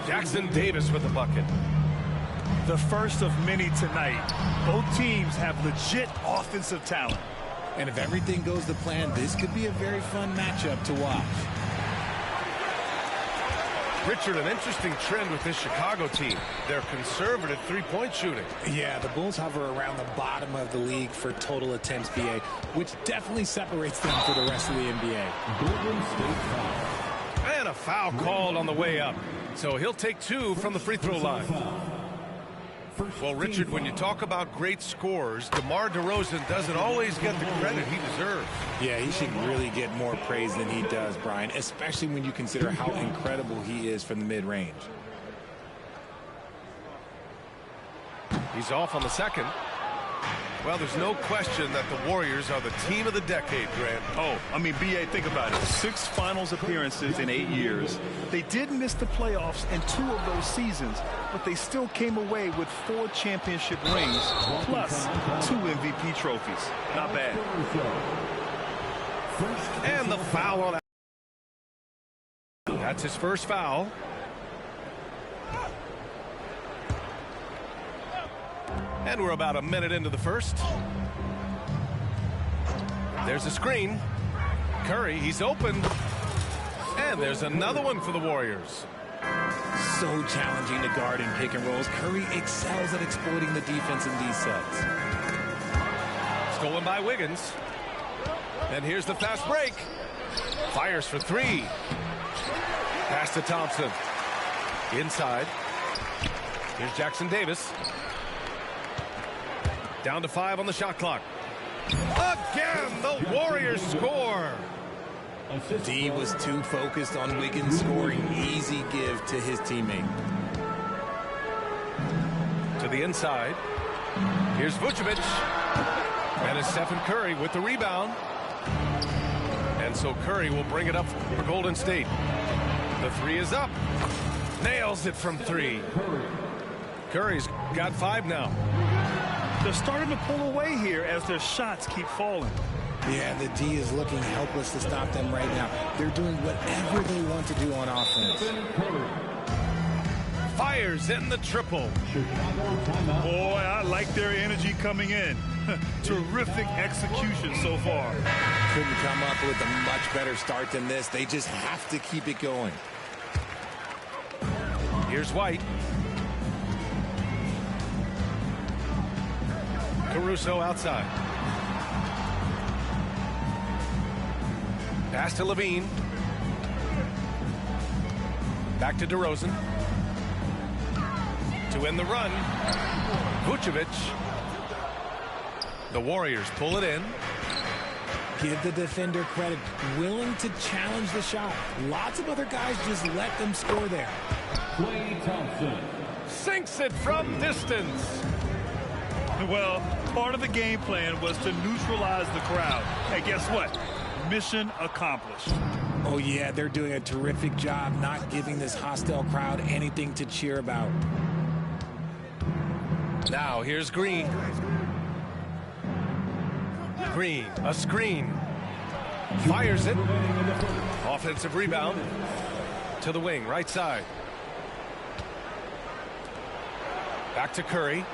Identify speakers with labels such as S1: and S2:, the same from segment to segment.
S1: Jackson Davis with the bucket.
S2: The first of many tonight. Both teams have legit offensive talent.
S3: And if everything goes to plan, this could be a very fun matchup to watch.
S1: Richard, an interesting trend with this Chicago team. They're conservative three-point shooting.
S3: Yeah, the Bulls hover around the bottom of the league for total attempts, BA, which definitely separates them for the rest of the NBA.
S1: And a foul called on the way up. So he'll take 2 from the free throw line. Well, Richard, when you talk about great scorers, DeMar DeRozan doesn't always get the credit he deserves.
S3: Yeah, he should really get more praise than he does, Brian, especially when you consider how incredible he is from the mid-range.
S1: He's off on the second. Well, there's no question that the Warriors are the team of the decade, Grant.
S2: Oh, I mean, B.A., think about it. 6 finals appearances in 8 years. They did miss the playoffs in 2 of those seasons, but they still came away with 4 championship rings, plus 2 MVP trophies. Not bad.
S1: And the foul on. That's his first foul. And we're about a minute into the first. There's a screen. Curry, he's open. And there's another one for the Warriors.
S3: So challenging to guard in pick and rolls. Curry excels at exploiting the defense in these sets.
S1: Stolen by Wiggins. And here's the fast break. Fires for 3. Pass to Thompson. Inside. Here's Jackson Davis. Down to 5 on the shot clock. Again, the Warriors score.
S3: D was too focused on Wiggins scoring. Easy give to his teammate.
S1: To the inside. Here's Vucevic. And it's Stephen Curry with the rebound. And so Curry will bring it up for Golden State. The 3 is up. Nails it from 3. Curry's got 5 now.
S2: They're starting to pull away here as their shots keep falling.
S3: Yeah, the D is looking helpless to stop them right now. They're doing whatever they want to do on offense.
S1: Fires in the triple.
S2: Boy, I like their energy coming in. Terrific execution so far.
S3: Couldn't come up with a much better start than this. They just have to keep it going.
S1: Here's White. Caruso outside. Pass to Levine. Back to DeRozan. To end the run. Vucevic. The Warriors pull it in.
S3: Give the defender credit. Willing to challenge the shot. Lots of other guys just let them score there.
S4: Klay Thompson
S1: Sinks it from distance.
S2: Well, part of the game plan was to neutralize the crowd. Hey, guess what? Mission accomplished.
S3: Oh, yeah, they're doing a terrific job not giving this hostile crowd anything to cheer about.
S1: Now, here's Green. Green, a screen. Fires it. Offensive rebound. To the wing, right side. Back to Curry.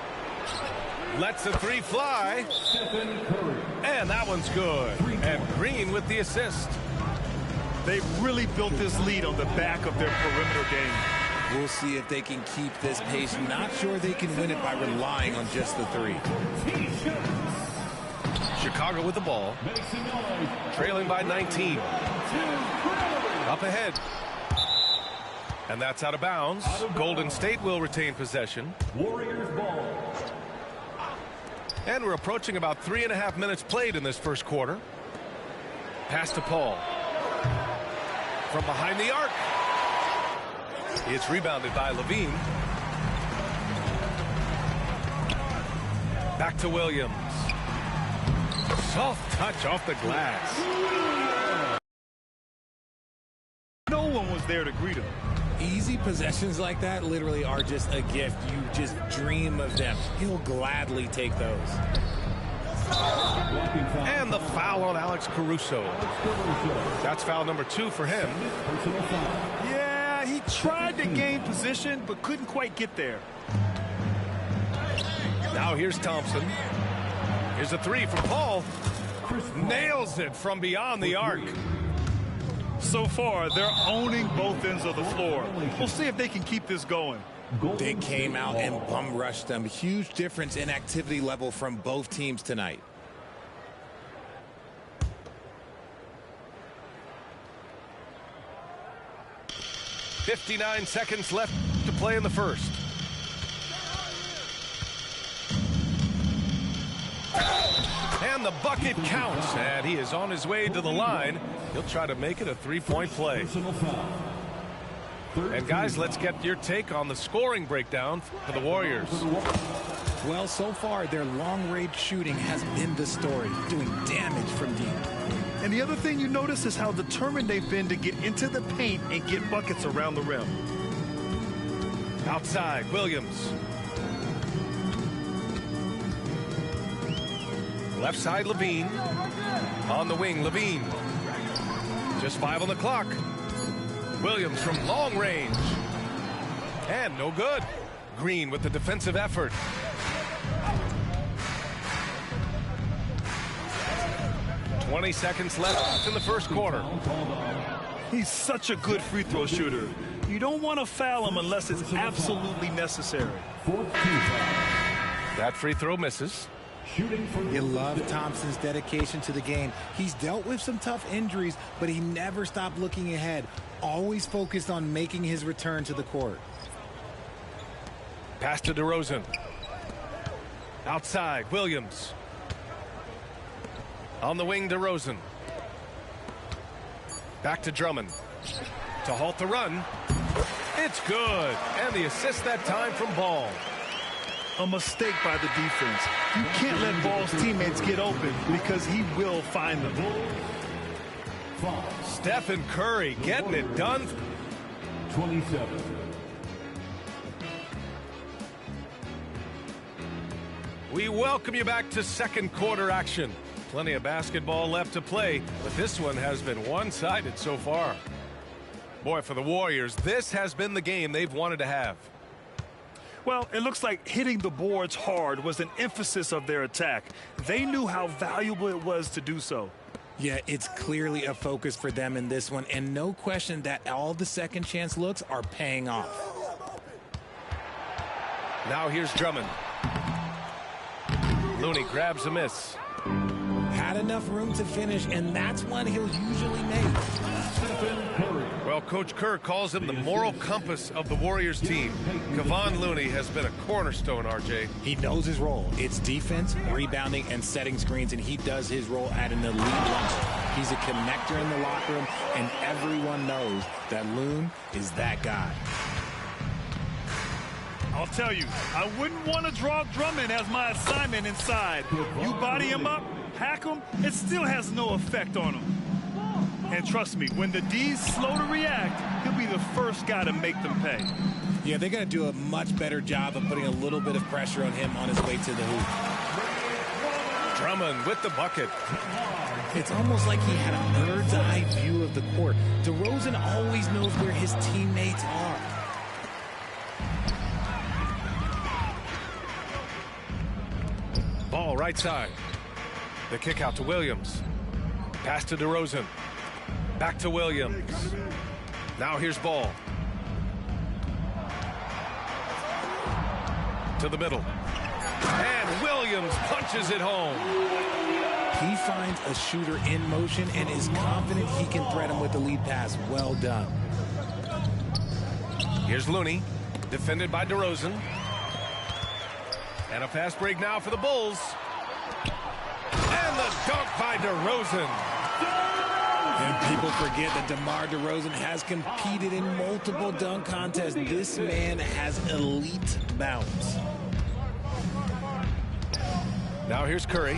S1: Lets the 3 fly. And that one's good. And Green with the assist.
S2: They've really built this lead on the back of their perimeter game.
S3: We'll see if they can keep this pace. Not sure they can win it by relying on just the 3.
S1: Chicago with the ball. Trailing by 19. Up ahead. And that's out of bounds. Golden State will retain possession.
S4: Warriors ball.
S1: And we're approaching about 3.5 minutes played in this first quarter. Pass to Paul. From behind the arc. It's rebounded by Levine. Back to Williams. Soft touch off the glass.
S2: No one was there to greet him.
S3: Easy possessions like that literally are just a gift. You just dream of them. He'll gladly take those.
S1: And the foul on Alex Caruso. That's foul number 2 for him.
S2: Yeah, he tried to gain position, but couldn't quite get there.
S1: Now here's Thompson. Here's a three from Paul. Nails it from beyond the arc.
S2: So far, they're owning both ends of the floor. We'll see if they can keep this going.
S3: They came out and bum rushed them. Huge difference in activity level from both teams tonight.
S1: .59 seconds left to play in the first. And the bucket counts, and he is on his way to the line. He'll try to make it a three-point play. And guys, let's get your take on the scoring breakdown for the Warriors.
S3: Well, so far, their long-range shooting has been the story, doing damage from deep.
S2: And the other thing you notice is how determined they've been to get into the paint and get buckets around the rim.
S1: Outside, Williams. Left side, Levine. On the wing, Levine. Just 5 on the clock. Williams from long range. And no good. Green with the defensive effort. .20 seconds left in the first quarter.
S2: He's such a good free throw shooter. You don't want to foul him unless it's absolutely necessary.
S1: That free throw misses.
S3: You love Thompson's dedication to the game. He's dealt with some tough injuries, but he never stopped looking ahead. Always focused on making his return to the court.
S1: Pass to DeRozan. Outside, Williams. On the wing, DeRozan. Back to Drummond. To halt the run. It's good. And the assist that time from Ball.
S2: A mistake by the defense. You can't let Ball's teammates get open because he will find them.
S1: Stephen Curry getting it done.
S4: 27.
S1: We welcome you back to second quarter action. Plenty of basketball left to play, but this one has been one-sided so far. Boy, for the Warriors, this has been the game they've wanted to have.
S2: Well, it looks like hitting the boards hard was an emphasis of their attack. They knew how valuable it was to do so.
S3: Yeah, it's clearly a focus for them in this one, and no question that all the second chance looks are paying off.
S1: Now here's Drummond. Looney grabs a miss.
S3: Had enough room to finish, and that's one he'll usually make.
S1: Well, Coach Kerr calls him the moral compass of the Warriors team. Kevon Looney has been a cornerstone, RJ.
S3: He knows his role. It's defense, rebounding, and setting screens, and he does his role at an elite level. He's a connector in the locker room, and everyone knows that Loon is that guy.
S2: I'll tell you, I wouldn't want to draw Drummond as my assignment inside. You body him up, hack him, it still has no effect on him. And trust me, when the D's slow to react, he'll be the first guy to make them pay.
S3: Yeah, they're going to do a much better job of putting a little bit of pressure on him on his way to the hoop.
S1: Drummond with the bucket.
S3: It's almost like he had a bird's eye view of the court. DeRozan always knows where his teammates are.
S1: Ball right side. The kick out to Williams. Pass to DeRozan. Back to Williams. Now here's Ball. To the middle. And Williams punches it home.
S3: He finds a shooter in motion and is confident he can thread him with the lead pass. Well done.
S1: Here's Looney. Defended by DeRozan. And a fast break now for the Bulls. And the dunk by DeRozan.
S3: And people forget that DeMar DeRozan has competed in multiple dunk contests. This man has elite bounce.
S1: Now here's Curry.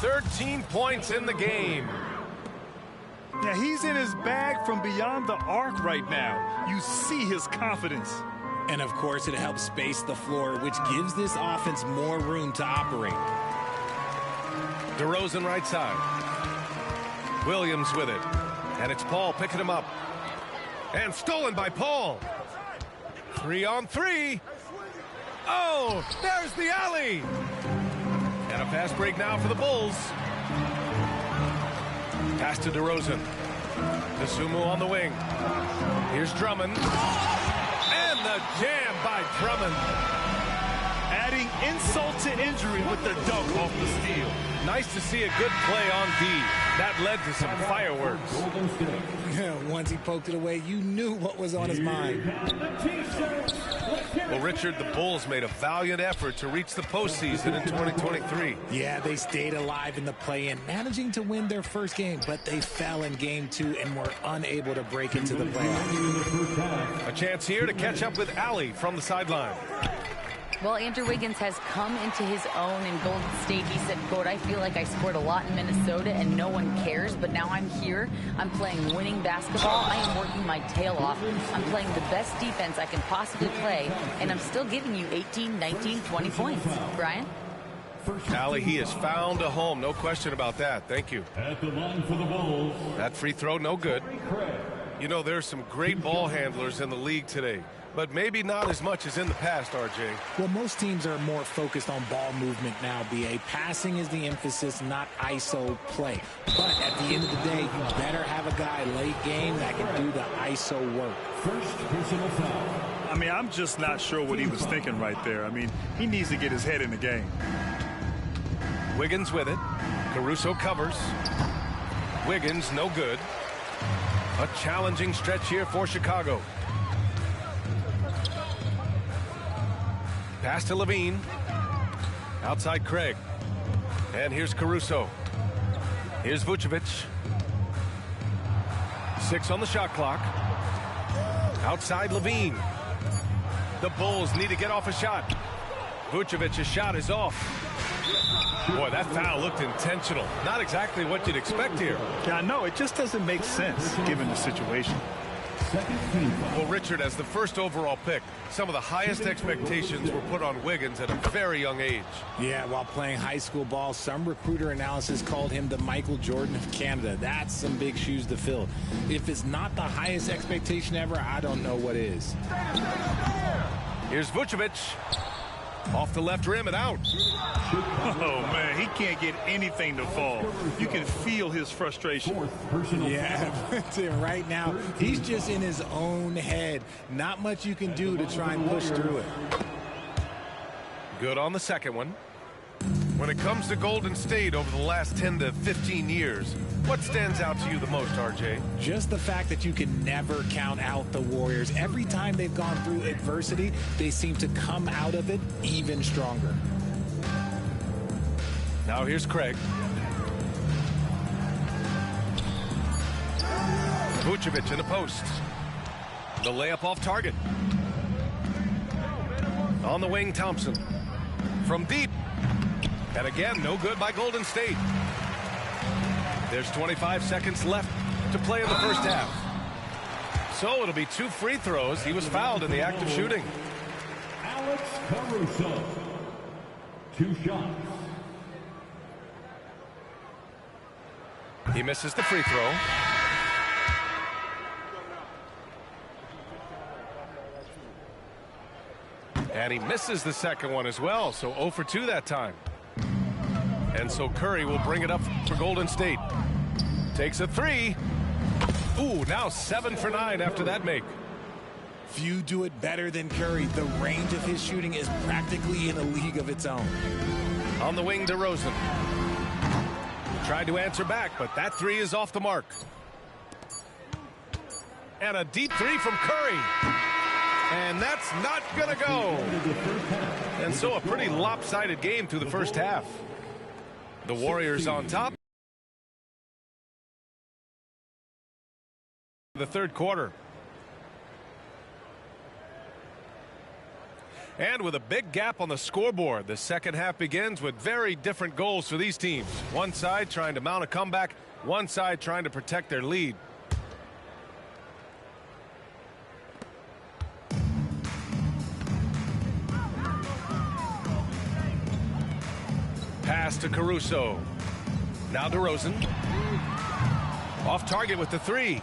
S1: 13 points in the game.
S2: Yeah, he's in his bag from beyond the arc right now. You see his confidence.
S3: And, of course, it helps space the floor, which gives this offense more room to operate.
S1: DeRozan right side. Williams with it. And it's Paul picking him up. And stolen by Paul. 3-on-3. Oh, there's the alley. And a fast break now for the Bulls. Pass to DeRozan. DeSumo on the wing. Here's Drummond. And the jam by Drummond.
S2: Adding insult to injury with the dunk off the steal.
S1: Nice to see a good play on D. That led to some fireworks.
S3: Once he poked it away, you knew what was on his mind.
S1: Well, Richard, the Bulls made a valiant effort to reach the postseason in 2023.
S3: Yeah, they stayed alive in the play-in, managing to win their first game, but they fell in game 2 and were unable to break into the playoffs.
S1: A chance here to catch up with Allie from the sideline.
S5: Well, Andrew Wiggins has come into his own in Golden State. He said, quote, "I feel like I scored a lot in Minnesota and no one cares, but now I'm here. I'm playing winning basketball. I am working my tail off. I'm playing the best defense I can possibly play, and I'm still giving you 18, 19, 20 points." Brian?
S1: Allie, he has found a home. No question about that. Thank you.
S4: At the line for the Bulls.
S1: That free throw, no good. You know, there's some great ball handlers in the league today, but maybe not as much as in the past, RJ.
S3: Well, most teams are more focused on ball movement now, BA. Passing is the emphasis, not ISO play. But at the end of the day, you better have a guy late game that can do the ISO work.
S4: First personal foul.
S2: I mean, I'm just not sure what he was thinking right there. I mean, he needs to get his head in the game.
S1: Wiggins with it. Caruso covers. Wiggins, no good. A challenging stretch here for Chicago. Pass to Levine. Outside Craig. And here's Caruso. Here's Vucevic. 6 on the shot clock. Outside Levine. The Bulls need to get off a shot. Vucevic's shot is off. Boy, that foul looked intentional. Not exactly what you'd expect here.
S2: Yeah, I know. It just doesn't make sense given the situation.
S1: Well, Richard, as the first overall pick, some of the highest expectations were put on Wiggins at a very young age.
S3: Yeah, while playing high school ball, some recruiter analysis called him the Michael Jordan of Canada. That's some big shoes to fill. If it's not the highest expectation ever, I don't know what is.
S1: Here's Vucevic. Off the left rim and out.
S2: Oh, man, he can't get anything to fall. You can feel his frustration.
S3: Yeah, right now, he's just in his own head. Not much you can do to try and push through it.
S1: Good on the second one. When it comes to Golden State over the last 10 to 15 years, what stands out to you the most, RJ?
S3: Just the fact that you can never count out the Warriors. Every time they've gone through adversity, they seem to come out of it even stronger.
S1: Now here's Craig. Vucevic in the post. The layup off target. On the wing, Thompson. From deep. And again, no good by Golden State. There's 25 seconds left to play in the first half. So it'll be 2 free throws. He was fouled in the act of shooting.
S4: Alex Caruso. 2 shots.
S1: He misses the free throw. And he misses the second one as well, so 0 for 2 that time. And so Curry will bring it up for Golden State. Takes a 3. Ooh, now 7 for 9 after that make.
S3: Few do it better than Curry. The range of his shooting is practically in a league of its own.
S1: On the wing, DeRozan. Tried to answer back, but that 3 is off the mark. And a deep 3 from Curry. And that's not going to go. And so a pretty lopsided game through the first half. The Warriors on top. The third quarter. And with a big gap on the scoreboard, the second half begins with very different goals for these teams. One side trying to mount a comeback, one side trying to protect their lead. Pass to Caruso. Now DeRozan. Off target with the 3.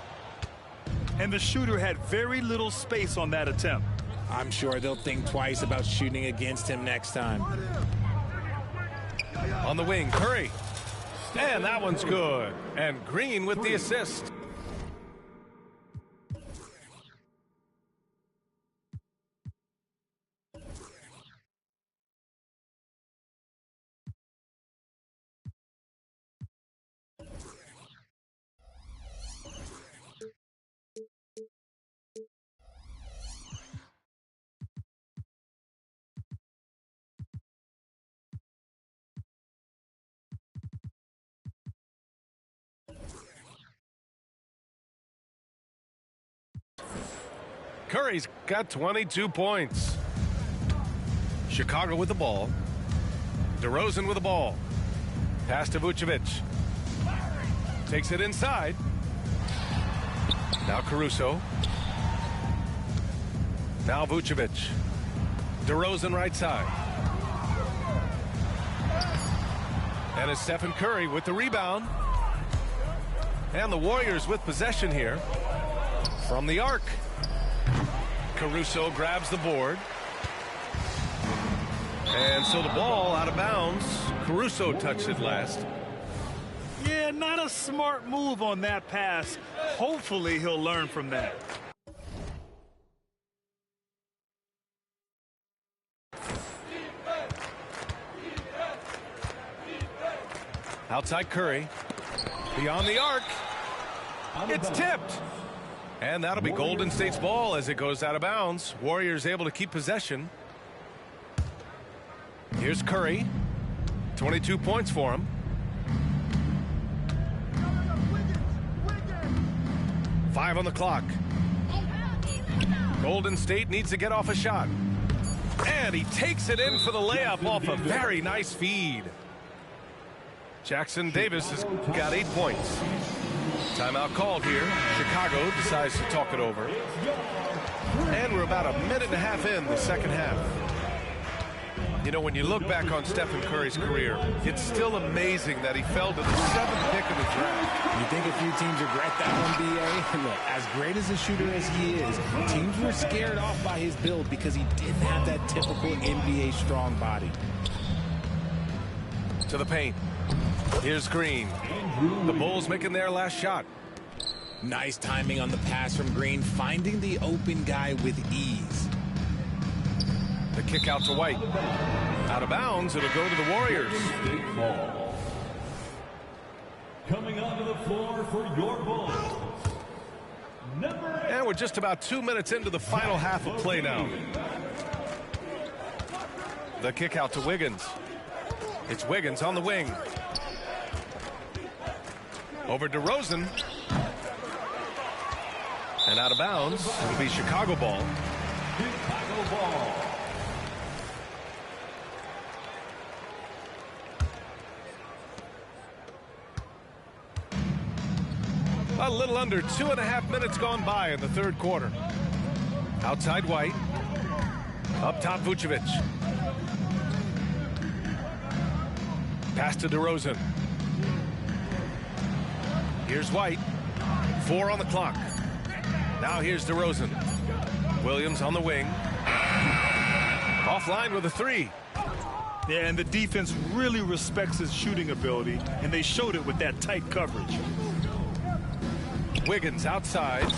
S2: and the shooter had very little space on that attempt.
S3: I'm sure they'll think twice about shooting against him next time.
S1: On the wing, Curry. And that one's good. And Green with the assist. Curry's got 22 points. Chicago with the ball. DeRozan with the ball. Pass to Vucevic. Takes it inside. Now Caruso. Now Vucevic. DeRozan right side. And it's Stephen Curry with the rebound. And the Warriors with possession here from the arc. Caruso grabs the board. And so the ball out of bounds. Caruso touched it last.
S2: Yeah, not a smart move on that pass. Hopefully he'll learn from that.
S1: Outside Curry. Beyond the arc. It's tipped. And that'll be Golden State's ball as it goes out of bounds. Warriors able to keep possession. Here's Curry. 22 points for him. Five on the clock. Golden State needs to get off a shot. And he takes it in for the layup off a very nice feed. Jackson Davis has got 8 points. Timeout called here. Chicago decides to talk it over. And we're about a minute and a half in the second half. You know, when you look back on Stephen Curry's career, it's still amazing that he fell to the 7th pick of the draft.
S3: You think a few teams regret that one, B.A.? Look, as great as a shooter as he is, teams were scared off by his build because he didn't have that typical NBA strong body.
S1: To the paint. Here's Green. The Bulls making their last shot.
S3: Nice timing on the pass from Green, finding the open guy with ease.
S1: The kick out to White. Out of bounds, it'll go to the Warriors.
S4: Coming onto the floor for your Bulls.
S1: And we're just about 2 minutes into the final half of play now. The kick out to Wiggins. It's Wiggins on the wing. Over DeRozan. And out of bounds. It'll be Chicago ball.
S4: Chicago ball.
S1: A little under 2.5 minutes gone by in the third quarter. Outside White. Up top Vucevic. Pass to DeRozan. Here's White. 4 on the clock. Now here's DeRozan. Williams on the wing. Offline with a 3.
S2: Yeah, and the defense really respects his shooting ability, and they showed it with that tight coverage.
S1: Wiggins outside.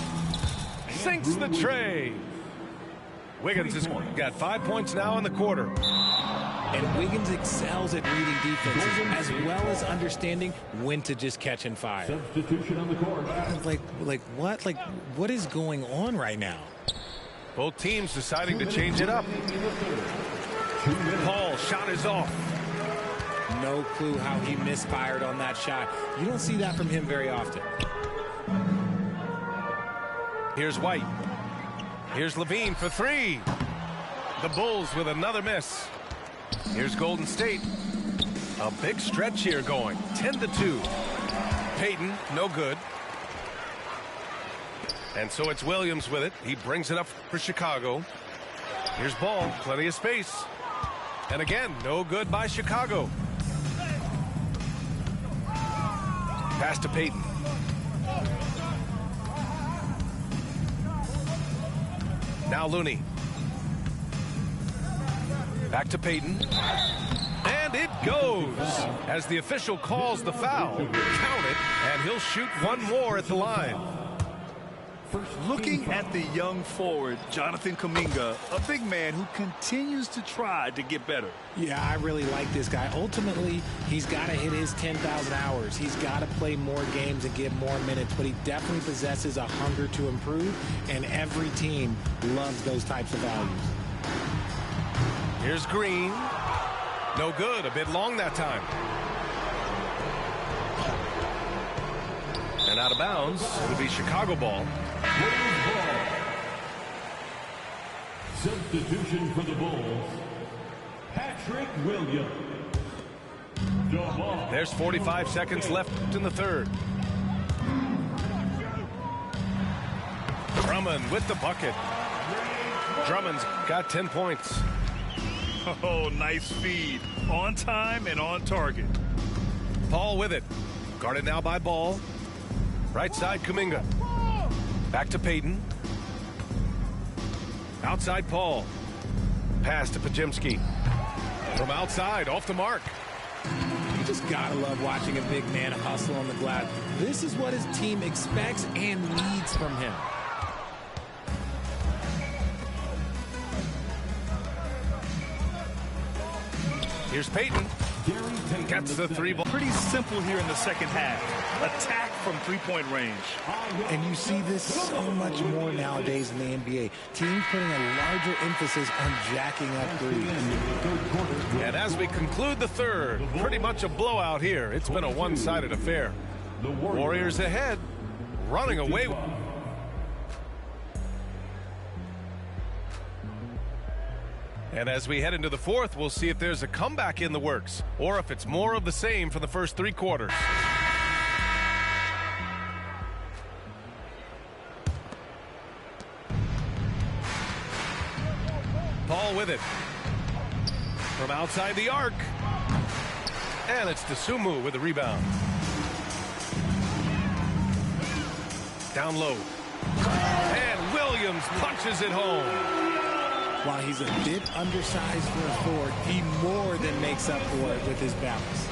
S1: Sinks the tray. Wiggins has got 5 points now in the quarter.
S3: And Wiggins excels at reading defenses as well as understanding when to just catch and fire.
S4: Substitution on the court.
S3: What is going on right now?
S1: Both teams deciding to change it up. Paul, shot is off.
S3: No clue how he misfired on that shot. You don't see that from him very often.
S1: Here's White. Here's Levine for 3. The Bulls with another miss. Here's Golden State. A big stretch here going. 10-2. Payton, no good. And so it's Williams with it. He brings it up for Chicago. Here's Ball. Plenty of space. And again, no good by Chicago. Pass to Payton. Now Looney. Back to Payton. And it goes as the official calls the foul. Count it, and he'll shoot one more at the line.
S2: Looking at the young forward, Jonathan Kuminga, a big man who continues to try to get better.
S3: Yeah, I really like this guy. Ultimately, he's got to hit his 10,000 hours. He's got to play more games and get more minutes, but he definitely possesses a hunger to improve, and every team loves those types of values.
S1: Here's Green. No good. A bit long that time. And out of bounds. It'll be Chicago ball.
S4: Substitution for the Bulls, Patrick Williams.
S1: There's 45 seconds left in the third. Drummond with the bucket. Drummond's got 10 points.
S2: Oh, nice feed. On time and on target.
S1: Paul with it. Guarded now by Ball. Right side, Kuminga. Back to Payton. Outside Paul. Pass to Podziemski. From outside, off the mark.
S3: You just gotta love watching a big man hustle on the glass. This is what his team expects and needs from him.
S1: Here's Payton. Gets the three ball.
S2: Pretty simple here in the second half. Attack from three-point range.
S3: And you see this so much more nowadays in the NBA. Teams putting a larger emphasis on jacking up threes.
S1: And as we conclude the third, pretty much a blowout here. It's been a one-sided affair. Warriors ahead, running away. And as we head into the fourth, we'll see if there's a comeback in the works or if it's more of the same for the first three quarters. Paul with it. From outside the arc. And it's Dosunmu with the rebound. Down low. And Williams punches it home.
S3: While he's a bit undersized for a forward, he more than makes up for it with his balance.